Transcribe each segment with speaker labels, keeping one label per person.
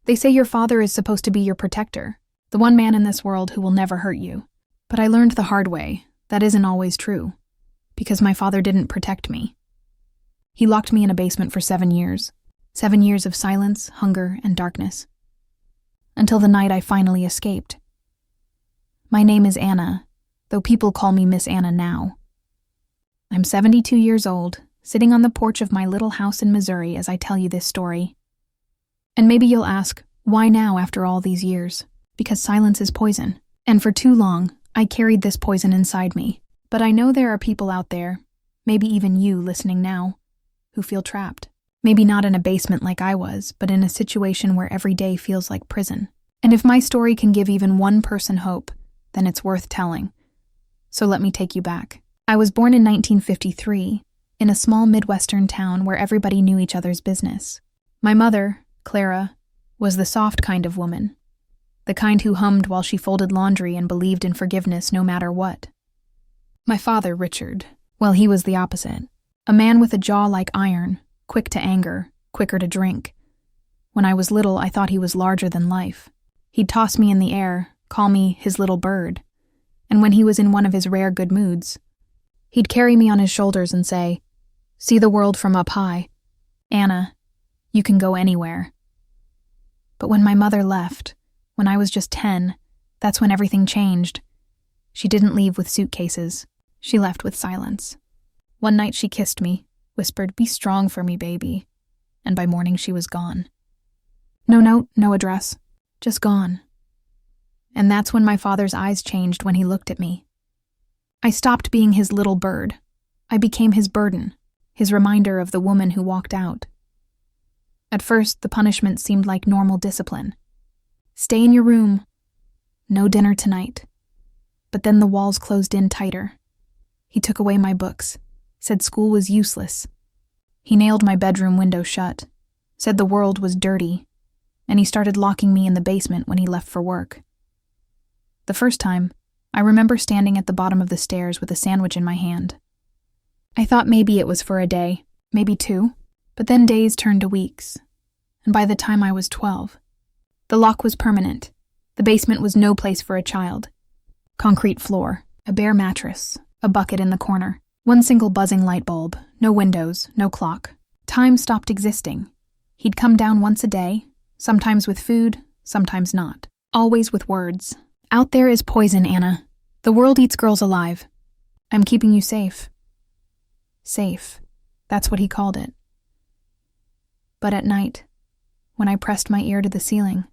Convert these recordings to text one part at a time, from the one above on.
Speaker 1: They say your father is supposed to be your protector, the one man in this world who will never hurt you. But I learned the hard way that isn't always true, because my father didn't protect me. He locked me in a basement for 7 years. 7 years of silence, hunger, and darkness. Until the night I finally escaped. My name is Anna, though people call me Miss Anna now. I'm 72 years old, sitting on the porch of my little house in Missouri as I tell you this story. And maybe you'll ask, why now after all these years? Because silence is poison. And for too long, I carried this poison inside me. But I know there are people out there, maybe even you listening now, who feel trapped. Maybe not in a basement like I was, but in a situation where every day feels like prison. And if my story can give even one person hope, then it's worth telling. So let me take you back. I was born in 1953, in a small Midwestern town where everybody knew each other's business. My mother, Clara, was the soft kind of woman, the kind who hummed while she folded laundry and believed in forgiveness no matter what. My father, Richard, well, he was the opposite. A man with a jaw like iron, quick to anger, quicker to drink. When I was little, I thought he was larger than life. He'd toss me in the air, call me his little bird. And when he was in one of his rare good moods, he'd carry me on his shoulders and say, "See the world from up high. Anna, you can go anywhere." But when my mother left, when I was just 10, that's when everything changed. She didn't leave with suitcases. She left with silence. One night she kissed me, whispered, "Be strong for me, baby." And by morning she was gone. No note, no address, just gone. And that's when my father's eyes changed when he looked at me. I stopped being his little bird. I became his burden, his reminder of the woman who walked out. At first, the punishment seemed like normal discipline. Stay in your room. No dinner tonight. But then the walls closed in tighter. He took away my books, said school was useless. He nailed my bedroom window shut, said the world was dirty, and he started locking me in the basement when he left for work. The first time, I remember standing at the bottom of the stairs with a sandwich in my hand. I thought maybe it was for a day, maybe 2, but then days turned to weeks, and by the time I was 12, the lock was permanent. The basement was no place for a child. Concrete floor, a bare mattress, a bucket in the corner, one single buzzing light bulb, no windows, no clock. Time stopped existing. He'd come down once a day, sometimes with food, sometimes not, always with words. "Out there is poison, Anna. The world eats girls alive. I'm keeping you safe." Safe. That's what he called it. But at night, when I pressed my ear to the ceiling,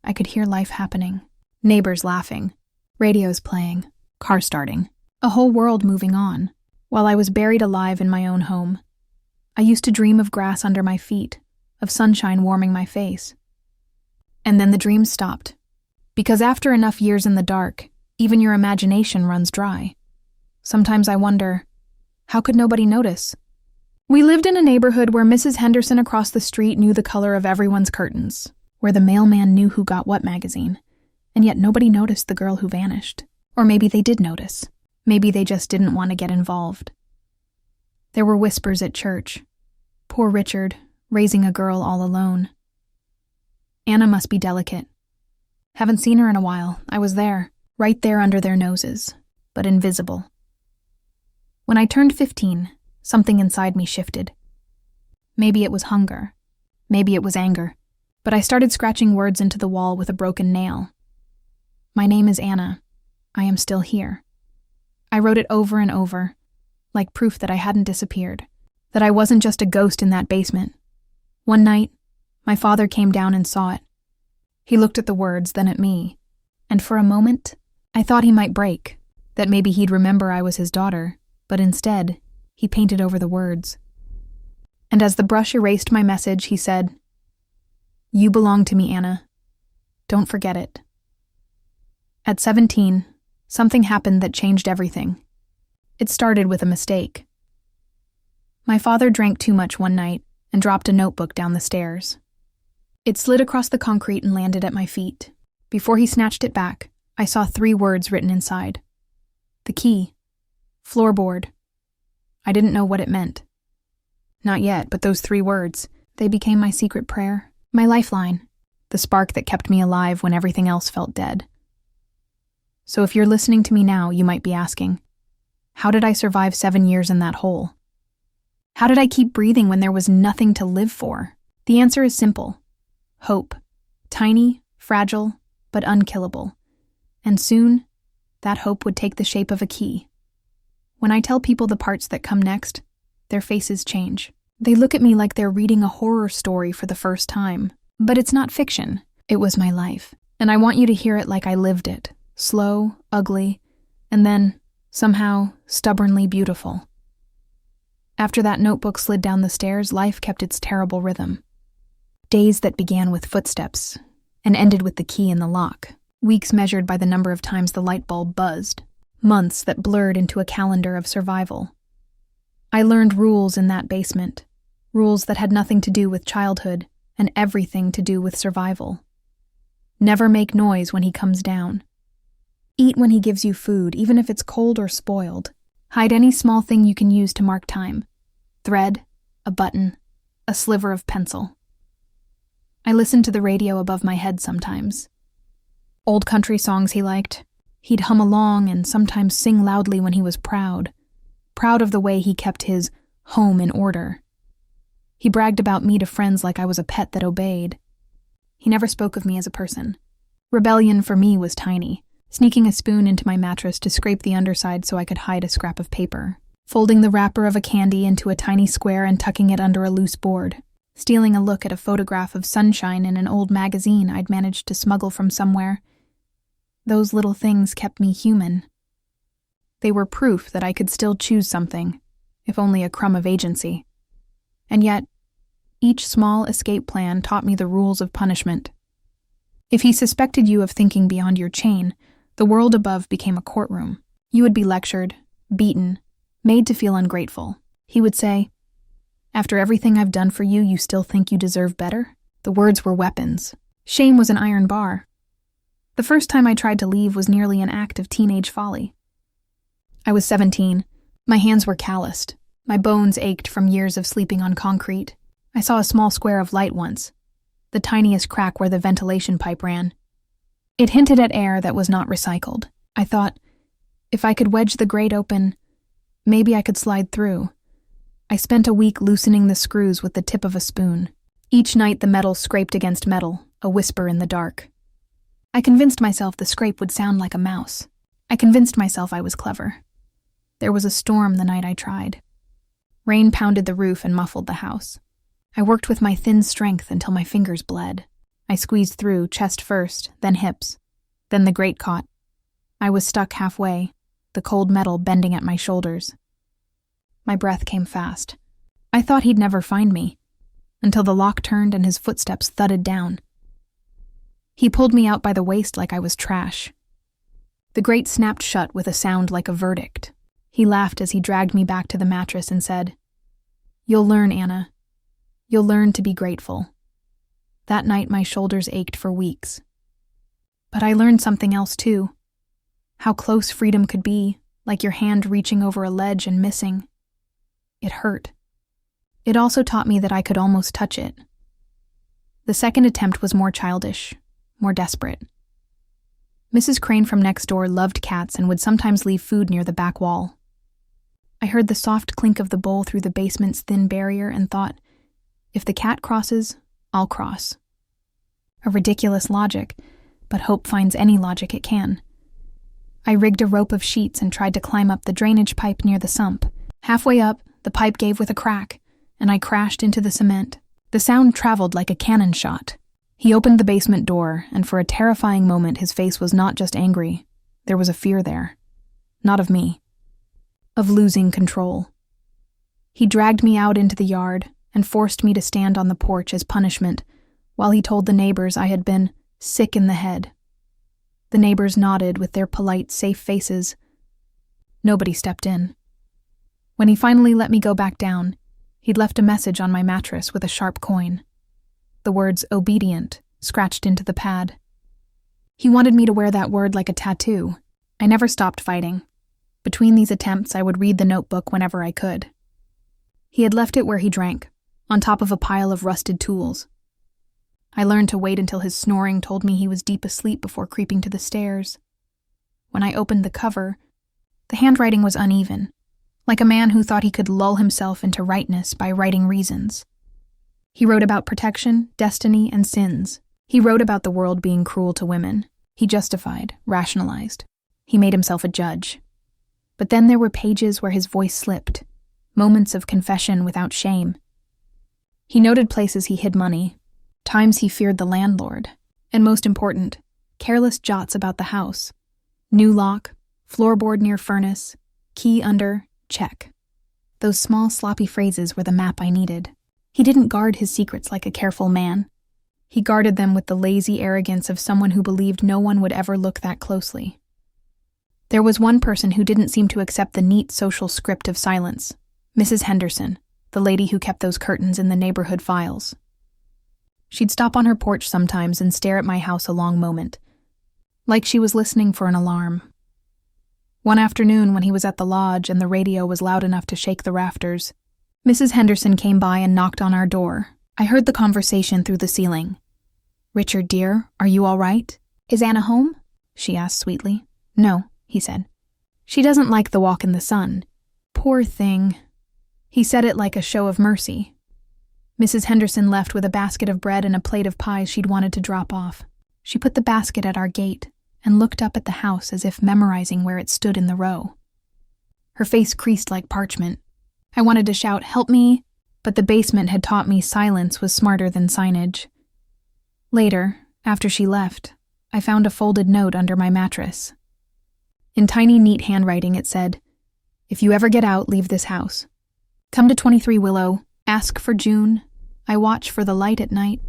Speaker 1: I could hear life happening. Neighbors laughing, radios playing, car starting, a whole world moving on, while I was buried alive in my own home. I used to dream of grass under my feet, of sunshine warming my face. And then the dreams stopped. Because after enough years in the dark, even your imagination runs dry. Sometimes I wonder, how could nobody notice? We lived in a neighborhood where Mrs. Henderson across the street knew the color of everyone's curtains, where the mailman knew who got what magazine, and yet nobody noticed the girl who vanished. Or maybe they did notice. Maybe they just didn't want to get involved. There were whispers at church. Poor Richard, raising a girl all alone. Anna must be delicate. Haven't seen her in a while. I was there, right there under their noses, but invisible. When I turned 15, something inside me shifted. Maybe it was hunger. Maybe it was anger. But I started scratching words into the wall with a broken nail. My name is Anna. I am still here. I wrote it over and over, like proof that I hadn't disappeared, that I wasn't just a ghost in that basement. One night, my father came down and saw it. He looked at the words, then at me, and for a moment, I thought he might break, that maybe he'd remember I was his daughter, but instead, he painted over the words. And as the brush erased my message, he said, "You belong to me, Anna. Don't forget it." At 17, something happened that changed everything. It started with a mistake. My father drank too much one night and dropped a notebook down the stairs. It slid across the concrete and landed at my feet. Before he snatched it back, I saw 3 words written inside. The key. Floorboard. I didn't know what it meant. Not yet, but those 3 words, they became my secret prayer, my lifeline. the spark that kept me alive when everything else felt dead. So if you're listening to me now, you might be asking, how did I survive 7 years in that hole? How did I keep breathing when there was nothing to live for? The answer is simple. Hope. Tiny, fragile, but unkillable. And soon, that hope would take the shape of a key. When I tell people the parts that come next, their faces change. They look at me like they're reading a horror story for the first time. But it's not fiction. It was my life. And I want you to hear it like I lived it. Slow, ugly, and then, somehow, stubbornly beautiful. After that notebook slid down the stairs, life kept its terrible rhythm. Days that began with footsteps and ended with the key in the lock. Weeks measured by the number of times the light bulb buzzed. Months that blurred into a calendar of survival. I learned rules in that basement. Rules that had nothing to do with childhood and everything to do with survival. Never make noise when he comes down. Eat when he gives you food, even if it's cold or spoiled. Hide any small thing you can use to mark time. Thread, a button, a sliver of pencil. I listened to the radio above my head sometimes. Old country songs he liked. He'd hum along and sometimes sing loudly when he was proud. Proud of the way he kept his home in order. He bragged about me to friends like I was a pet that obeyed. He never spoke of me as a person. Rebellion for me was tiny. Sneaking a spoon into my mattress to scrape the underside so I could hide a scrap of paper. Folding the wrapper of a candy into a tiny square and tucking it under a loose board. Stealing a look at a photograph of sunshine in an old magazine I'd managed to smuggle from somewhere. Those little things kept me human. They were proof that I could still choose something, if only a crumb of agency. And yet, each small escape plan taught me the rules of punishment. If he suspected you of thinking beyond your chain, the world above became a courtroom. You would be lectured, beaten, made to feel ungrateful. He would say, "After everything I've done for you, you still think you deserve better?" The words were weapons. Shame was an iron bar. The first time I tried to leave was nearly an act of teenage folly. I was 17. My hands were calloused. My bones ached from years of sleeping on concrete. I saw a small square of light once, the tiniest crack where the ventilation pipe ran. It hinted at air that was not recycled. I thought, if I could wedge the grate open, maybe I could slide through. I spent a week loosening the screws with the tip of a spoon. Each night the metal scraped against metal, a whisper in the dark. I convinced myself the scrape would sound like a mouse. I convinced myself I was clever. There was a storm the night I tried. Rain pounded the roof and muffled the house. I worked with my thin strength until my fingers bled. I squeezed through, chest first, then hips. Then the grate caught. I was stuck halfway, the cold metal bending at my shoulders. My breath came fast. I thought he'd never find me, until the lock turned and his footsteps thudded down. He pulled me out by the waist like I was trash. The grate snapped shut with a sound like a verdict. He laughed as he dragged me back to the mattress and said, "You'll learn, Anna. You'll learn to be grateful." That night my shoulders ached for weeks. But I learned something else too. How close freedom could be, like your hand reaching over a ledge and missing. It hurt. It also taught me that I could almost touch it. The second attempt was more childish, more desperate. Mrs. Crane from next door loved cats and would sometimes leave food near the back wall. I heard the soft clink of the bowl through the basement's thin barrier and thought, if the cat crosses, I'll cross. A ridiculous logic, but hope finds any logic it can. I rigged a rope of sheets and tried to climb up the drainage pipe near the sump. Halfway up, the pipe gave with a crack, and I crashed into the cement. The sound traveled like a cannon shot. He opened the basement door, and for a terrifying moment his face was not just angry. There was a fear there. Not of me. Of losing control. He dragged me out into the yard and forced me to stand on the porch as punishment, while he told the neighbors I had been sick in the head. The neighbors nodded with their polite, safe faces. Nobody stepped in. When he finally let me go back down, he'd left a message on my mattress with a sharp coin. The words "obedient" scratched into the pad. He wanted me to wear that word like a tattoo. I never stopped fighting. Between these attempts, I would read the notebook whenever I could. He had left it where he drank, on top of a pile of rusted tools. I learned to wait until his snoring told me he was deep asleep before creeping to the stairs. When I opened the cover, the handwriting was uneven, like a man who thought he could lull himself into rightness by writing reasons. He wrote about protection, destiny, and sins. He wrote about the world being cruel to women. He justified, rationalized. He made himself a judge. But then there were pages where his voice slipped, moments of confession without shame. He noted places he hid money, times he feared the landlord, and most important, careless jots about the house. New lock, floorboard near furnace, key under, check. Those small, sloppy phrases were the map I needed. He didn't guard his secrets like a careful man. He guarded them with the lazy arrogance of someone who believed no one would ever look that closely. There was one person who didn't seem to accept the neat social script of silence, Mrs. Henderson, the lady who kept those curtains in the neighborhood files. She'd stop on her porch sometimes and stare at my house a long moment, like she was listening for an alarm. One afternoon when he was at the lodge and the radio was loud enough to shake the rafters, Mrs. Henderson came by and knocked on our door. I heard the conversation through the ceiling. "Richard, dear, are you all right? Is Anna home?" she asked sweetly. "No," he said. "She doesn't like the walk in the sun. Poor thing." He said it like a show of mercy. Mrs. Henderson left with a basket of bread and a plate of pies she'd wanted to drop off. She put the basket at our gate and looked up at the house as if memorizing where it stood in the row. Her face creased like parchment. I wanted to shout, "Help me," but the basement had taught me silence was smarter than signage. Later, after she left, I found a folded note under my mattress. In tiny, neat handwriting it said, "If you ever get out, leave this house. Come to 23 Willow. Ask for June. I watch for the light at night."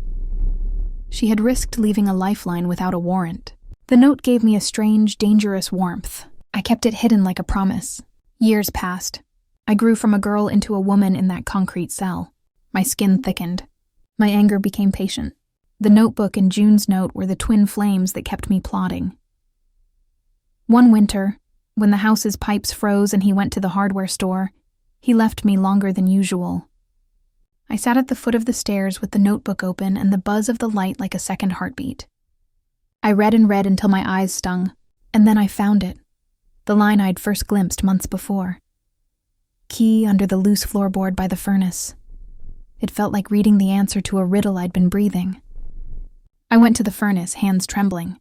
Speaker 1: She had risked leaving a lifeline without a warrant. The note gave me a strange, dangerous warmth. I kept it hidden like a promise. Years passed. I grew from a girl into a woman in that concrete cell. My skin thickened. My anger became patient. The notebook and June's note were the twin flames that kept me plodding. One winter, when the house's pipes froze and he went to the hardware store, he left me longer than usual. I sat at the foot of the stairs with the notebook open and the buzz of the light like a second heartbeat. I read and read until my eyes stung, and then I found it, the line I'd first glimpsed months before. Key under the loose floorboard by the furnace. It felt like reading the answer to a riddle I'd been breathing. I went to the furnace, hands trembling.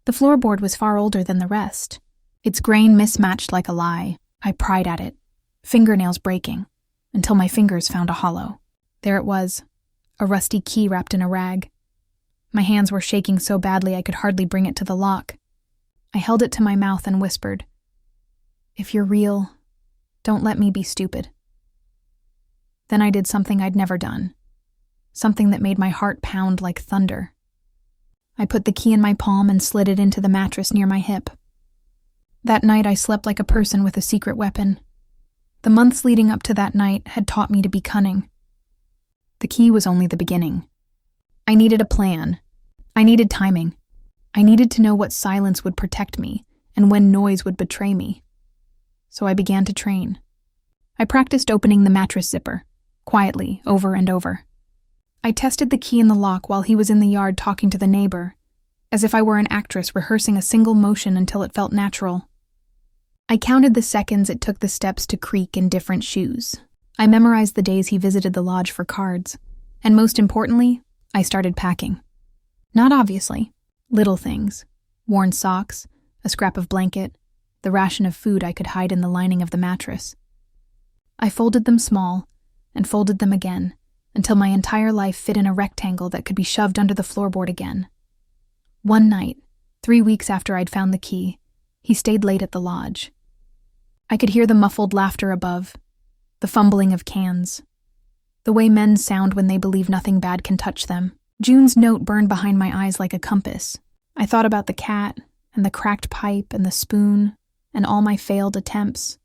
Speaker 1: The floorboard was far older than the rest. Its grain mismatched like a lie. I pried at it, fingernails breaking, until my fingers found a hollow. There it was, a rusty key wrapped in a rag. My hands were shaking so badly I could hardly bring it to the lock. I held it to my mouth and whispered, "If you're real, don't let me be stupid." Then I did something I'd never done, something that made my heart pound like thunder. I put the key in my palm and slid it into the mattress near my hip. That night I slept like a person with a secret weapon. The months leading up to that night had taught me to be cunning. The key was only the beginning. I needed a plan. I needed timing. I needed to know what silence would protect me and when noise would betray me. So I began to train. I practiced opening the mattress zipper, quietly, over and over. I tested the key in the lock while he was in the yard talking to the neighbor, as if I were an actress rehearsing a single motion until it felt natural. I counted the seconds it took the steps to creak in different shoes. I memorized the days he visited the lodge for cards. And most importantly, I started packing. Not obviously. Little things. Worn socks, a scrap of blanket, the ration of food I could hide in the lining of the mattress. I folded them small, and folded them again, until my entire life fit in a rectangle that could be shoved under the floorboard again. One night, 3 weeks after I'd found the key, he stayed late at the lodge. I could hear the muffled laughter above, the fumbling of cans, the way men sound when they believe nothing bad can touch them. June's note burned behind my eyes like a compass. I thought about the cat, and the cracked pipe, and the spoon, and all my failed attempts,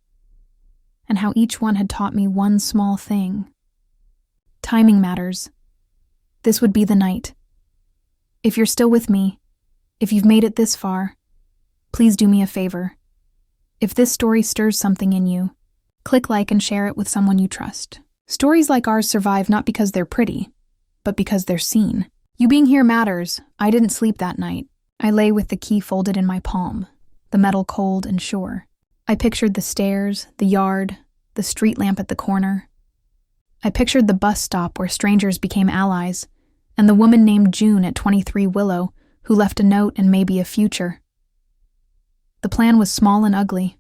Speaker 1: and how each one had taught me one small thing. Timing matters. This would be the night. If you're still with me, if you've made it this far, please do me a favor. If this story stirs something in you, click like and share it with someone you trust. Stories like ours survive not because they're pretty, but because they're seen. You being here matters. I didn't sleep that night. I lay with the key folded in my palm, the metal cold and sure. I pictured the stairs, the yard, the street lamp at the corner. I pictured the bus stop where strangers became allies, and the woman named June at 23 Willow who left a note and maybe a future. The plan was small and ugly.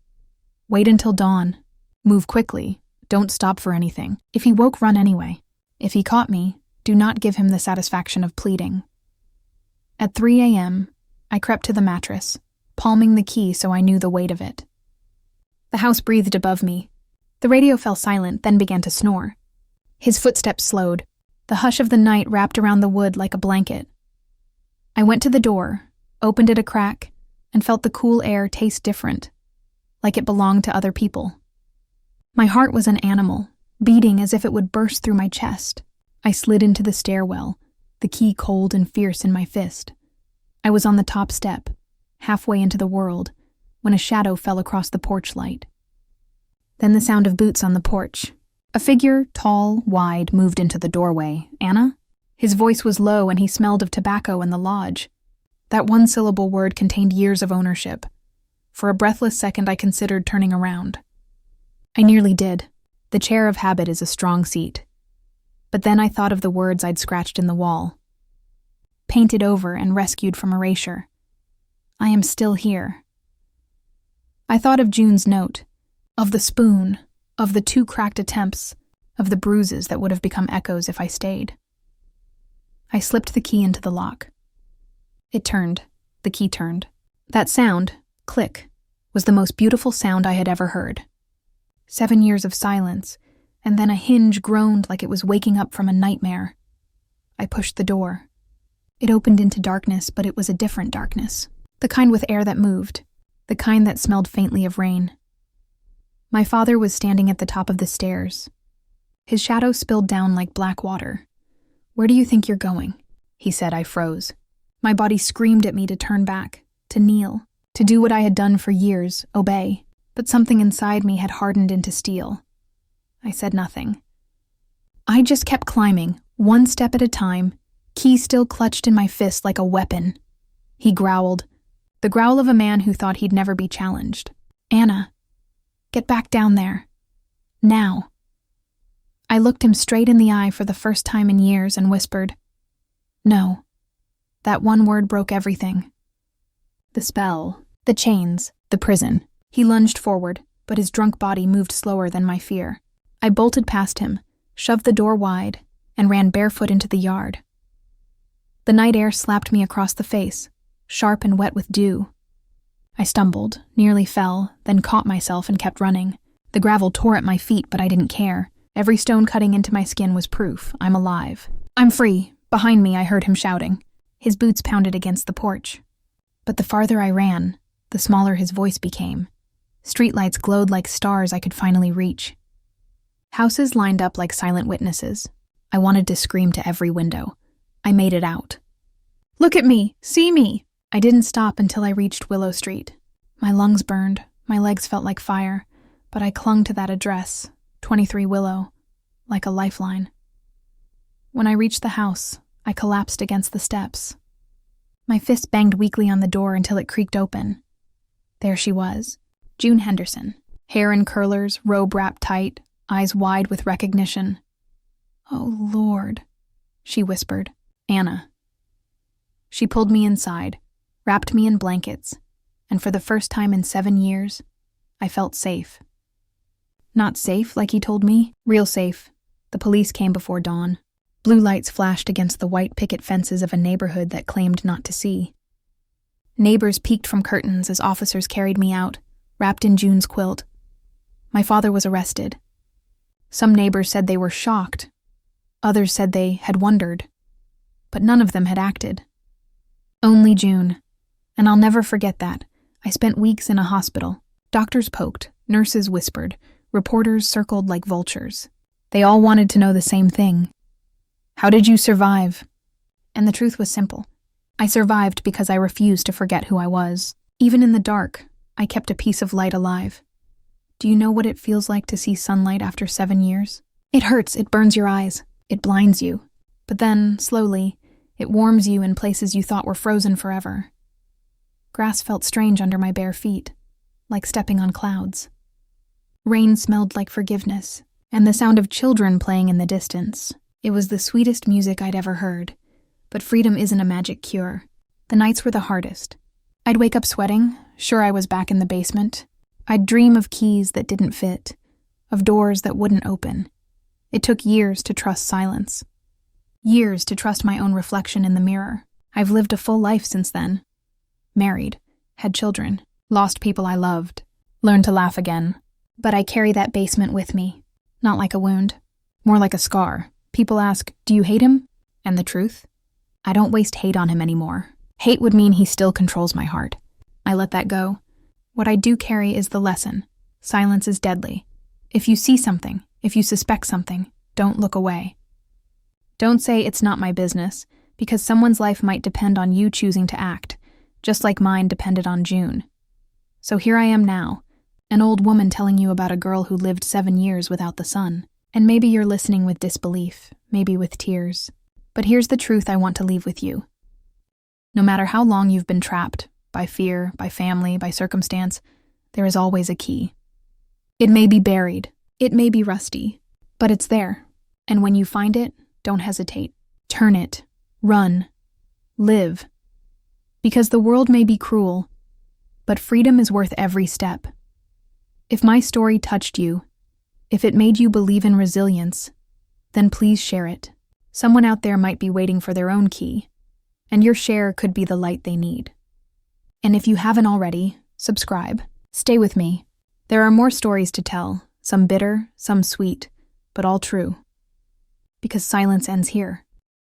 Speaker 1: Wait until dawn. Move quickly. Don't stop for anything. If he woke, run anyway. If he caught me, do not give him the satisfaction of pleading. At 3 a.m., I crept to the mattress, palming the key so I knew the weight of it. The house breathed above me. The radio fell silent, then began to snore. His footsteps slowed. The hush of the night wrapped around the wood like a blanket. I went to the door, opened it a crack, and felt the cool air taste different, like it belonged to other people. My heart was an animal, beating as if it would burst through my chest. I slid into the stairwell, the key cold and fierce in my fist. I was on the top step, halfway into the world, when a shadow fell across the porch light. Then the sound of boots on the porch. A figure, tall, wide, moved into the doorway. Anna? His voice was low and he smelled of tobacco in the lodge. That one-syllable word contained years of ownership. For a breathless second I considered turning around. I nearly did. The chair of habit is a strong seat. But then I thought of the words I'd scratched in the wall. Painted over and rescued from erasure. I am still here. I thought of June's note, of the spoon, of the 2 cracked attempts, of the bruises that would have become echoes if I stayed. I slipped the key into the lock. It turned. The key turned. That sound, click, was the most beautiful sound I had ever heard. 7 years of silence, and then a hinge groaned like it was waking up from a nightmare. I pushed the door. It opened into darkness, but it was a different darkness. The kind with air that moved. The kind that smelled faintly of rain. My father was standing at the top of the stairs. His shadow spilled down like black water. "Where do you think you're going?" he said. I froze. My body screamed at me to turn back, to kneel, to do what I had done for years, obey. But something inside me had hardened into steel. I said nothing. I just kept climbing, one step at a time, key still clutched in my fist like a weapon. He growled, the growl of a man who thought he'd never be challenged. "Anna, get back down there. Now." I looked him straight in the eye for the first time in years and whispered, "No." That one word broke everything. The spell, the chains, the prison. He lunged forward, but his drunk body moved slower than my fear. I bolted past him, shoved the door wide, and ran barefoot into the yard. The night air slapped me across the face, sharp and wet with dew. I stumbled, nearly fell, then caught myself and kept running. The gravel tore at my feet, but I didn't care. Every stone cutting into my skin was proof. I'm alive. "I'm free." Behind me, I heard him shouting. His boots pounded against the porch. But the farther I ran, the smaller his voice became. Streetlights glowed like stars I could finally reach. Houses lined up like silent witnesses. I wanted to scream to every window. I made it out. "Look at me! See me!" I didn't stop until I reached Willow Street. My lungs burned, my legs felt like fire, but I clung to that address, 23 Willow, like a lifeline. When I reached the house, I collapsed against the steps. My fist banged weakly on the door until it creaked open. There she was, June Henderson, hair in curlers, robe wrapped tight, eyes wide with recognition. "Oh, Lord," she whispered. "Anna." She pulled me inside, wrapped me in blankets, and for the first time in 7 years, I felt safe. Not safe like he told me, real safe. The police came before dawn. Blue lights flashed against the white picket fences of a neighborhood that claimed not to see. Neighbors peeked from curtains as officers carried me out, wrapped in June's quilt. My father was arrested. Some neighbors said they were shocked. Others said they had wondered. But none of them had acted. Only June. And I'll never forget that. I spent weeks in a hospital. Doctors poked, nurses whispered, reporters circled like vultures. They all wanted to know the same thing. How did you survive? And the truth was simple. I survived because I refused to forget who I was. Even in the dark, I kept a piece of light alive. Do you know what it feels like to see sunlight after 7 years? It hurts, it burns your eyes, it blinds you. But then, slowly, It warms you in places you thought were frozen forever. Grass felt strange under my bare feet, like stepping on clouds. Rain smelled like forgiveness, and the sound of children playing in the distance. It was the sweetest music I'd ever heard. But freedom isn't a magic cure. The nights were the hardest. I'd wake up sweating, sure I was back in the basement. I'd dream of keys that didn't fit, of doors that wouldn't open. It took years to trust silence. Years to trust my own reflection in the mirror. I've lived a full life since then. Married, had children, lost people I loved, learned to laugh again. But I carry that basement with me. Not like a wound, more like a scar. People ask, do you hate him? And the truth? I don't waste hate on him anymore. Hate would mean he still controls my heart. I let that go. What I do carry is the lesson. Silence is deadly. If you see something, if you suspect something, don't look away. Don't say it's not my business, because someone's life might depend on you choosing to act, just like mine depended on June. So here I am now, an old woman telling you about a girl who lived 7 years without the sun. And maybe you're listening with disbelief, maybe with tears. But here's the truth I want to leave with you. No matter how long you've been trapped, by fear, by family, by circumstance, there is always a key. It may be buried, it may be rusty, but it's there. And when you find it, don't hesitate. Turn it, run, live. Because the world may be cruel, but freedom is worth every step. If my story touched you, if it made you believe in resilience, then please share it. Someone out there might be waiting for their own key, and your share could be the light they need. And if you haven't already, subscribe. Stay with me. There are more stories to tell, some bitter, some sweet, but all true. Because silence ends here.